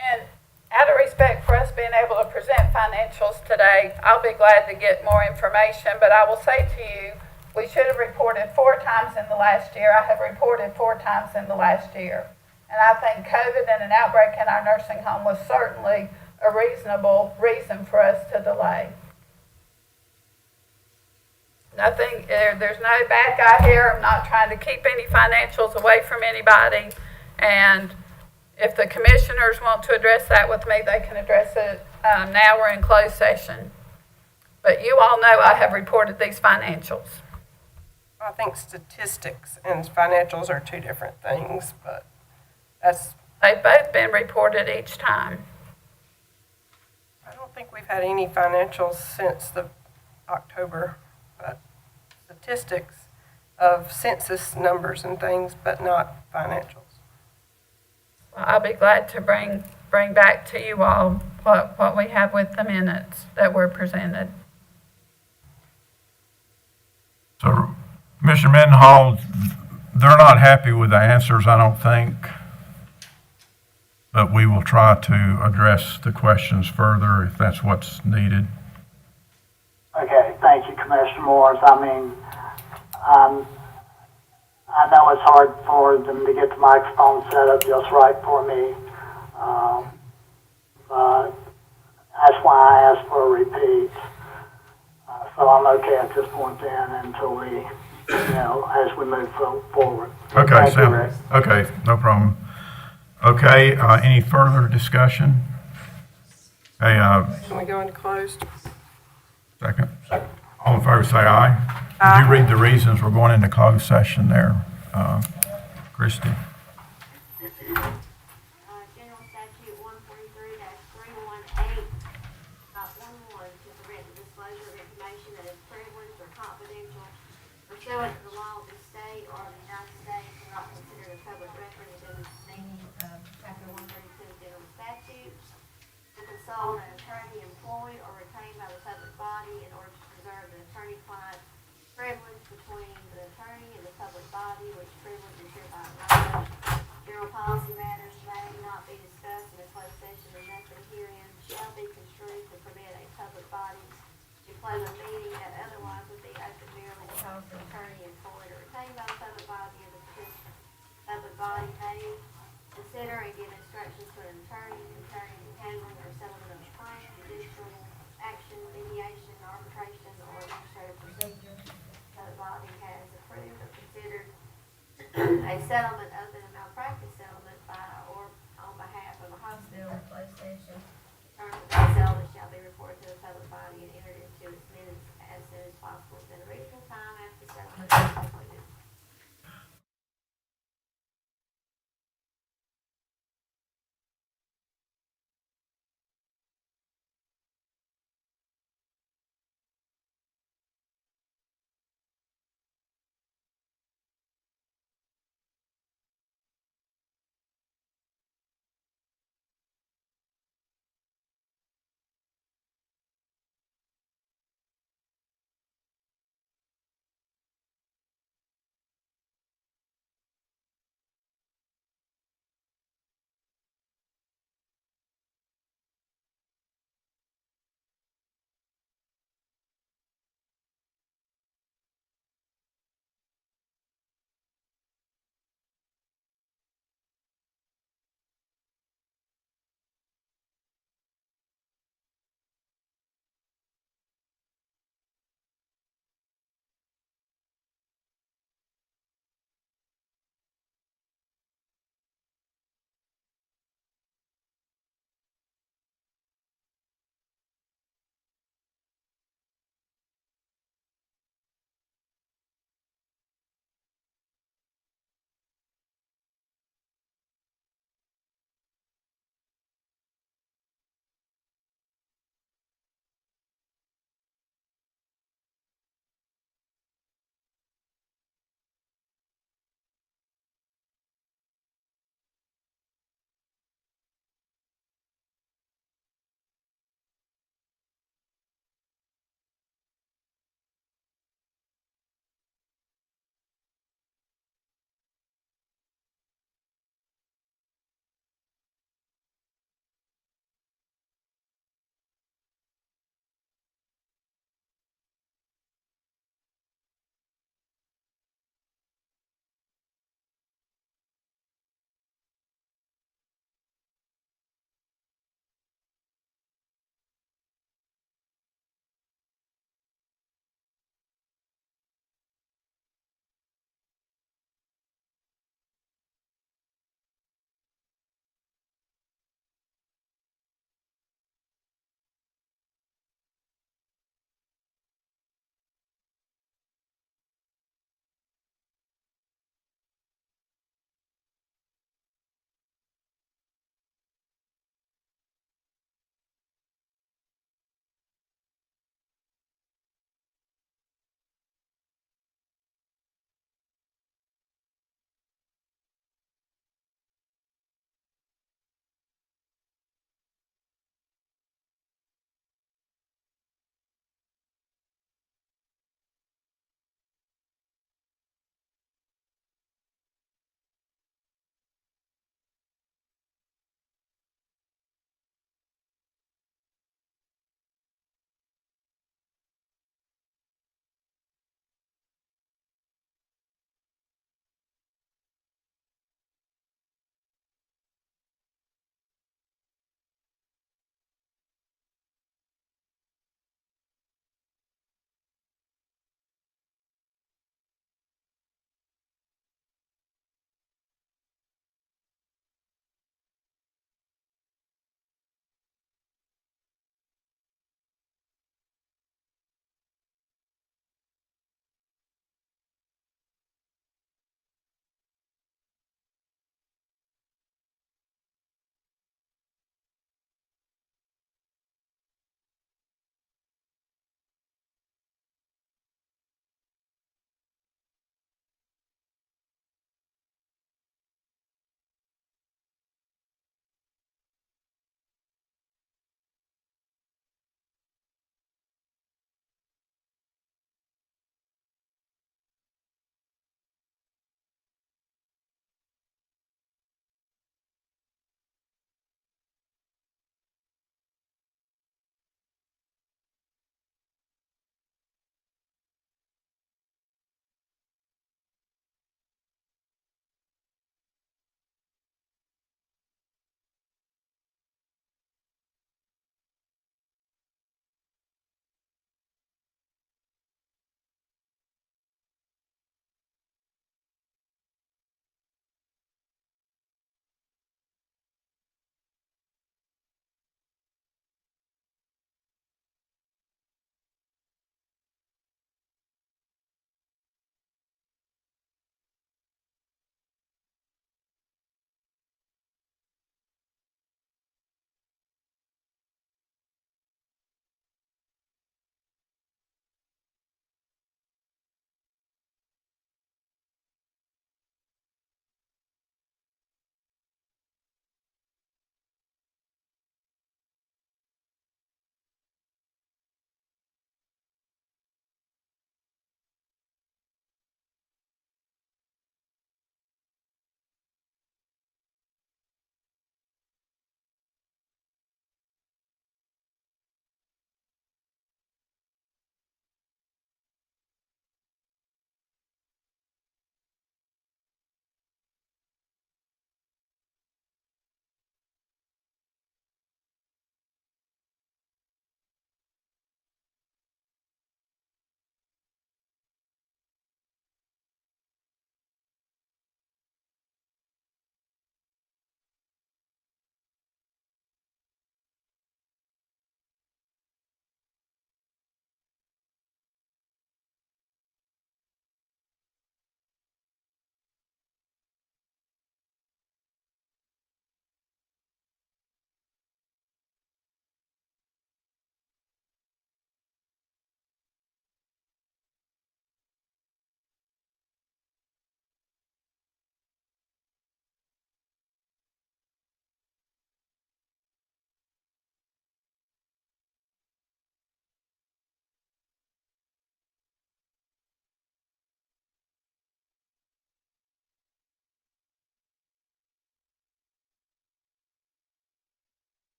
And out of respect for us being able to present financials today, I'll be glad to get more information, but I will say to you, we should have reported 4 times in the last year. I have reported 4 times in the last year. And I think COVID and an outbreak in our nursing home was certainly a reasonable reason for us to delay. Nothing, there's no bad guy here. I'm not trying to keep any financials away from anybody. And if the commissioners want to address that with me, they can address it. Now we're in closed session. But you all know I have reported these financials. I think statistics and financials are two different things, but They've both been reported each time. I don't think we've had any financials since the October, but statistics of census numbers and things, but not financials. Well, I'll be glad to bring back to you all what we have with the minutes that were presented. So, Commissioner Mendenhall, they're not happy with the answers, I don't think. But we will try to address the questions further if that's what's needed. Okay, thank you, Commissioner Morris. I mean, I know it's hard for them to get the microphone set up just right for me, but that's why I asked for a repeat. So I'm okay at this point then until we, as we move forward. Okay, Thank you, Rick. okay, no problem. Okay, any further discussion? Hey, Can we go into closed? second. All in favor, say aye. Did you read the reasons we're going into closed session there, Christie? General Statute 143-318, .11, to prevent the disclosure of information that is privileged or confidential pursuant to the law of the state or the United States and not considered a public record within the meaning of Chapter 132 General Statutes, to consult an attorney employed or retained by the public body in order to preserve the attorney-client privilege between the attorney close a meeting that otherwise would be open merely because the attorney employed or retained by the public body or the public body may consider and give instructions to an attorney concerning the handling or settlement of a claim, judicial action, mediation, arbitration, or administrative procedure. The public body has approved or considered a settlement other than a malpractice settlement by or on behalf of a hospital in closed session. Terms of that settlement shall be reported to the public body and entered into its minutes as soon as possible within a reasonable time after the settlement is completed.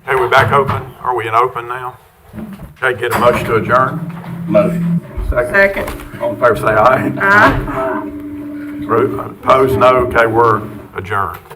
Okay, we back open? Are we in open now? Okay, get a motion to adjourn? Motion. Second. All in favor, say aye. Aye. Opposed, no. Okay, we're adjourned.